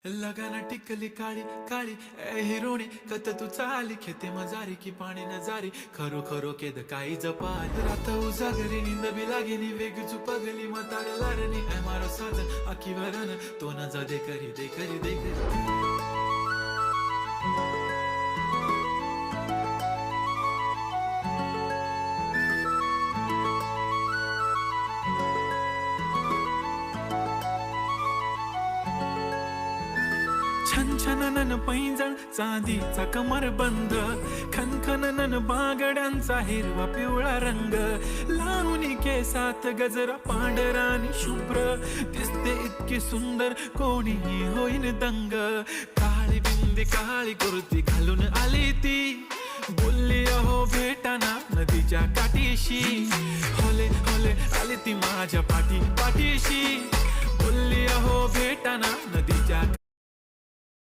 लगाना टिकली काळी काळी ए हिरोणी कत तू चाली खेते मजारी की पाणी नजारी खरो खरो केद काही जपाल रात उजागरी निंद बी लागेनी वेग चुपगली मतार लारणी ए मारो साध आखी वरन तो न जा दे करी दे करी दे करी छन छननन पैंजण चांदीचा कमरबंद खनखननन बांगड्यांचा हिरवा पिवळा रंग लावणी केसात गजरा पांढरा आणि शुभ्र दिसते इतकी सुंदर कोणीही होईन दंग काळी बिंदी काळी कुर्ती घालून आली ती बोलली अहो भेटाना नदीच्या काठीशी होले होले आली ती माझ्या पाठीशी बोलली अहो भेटाना नदीच्या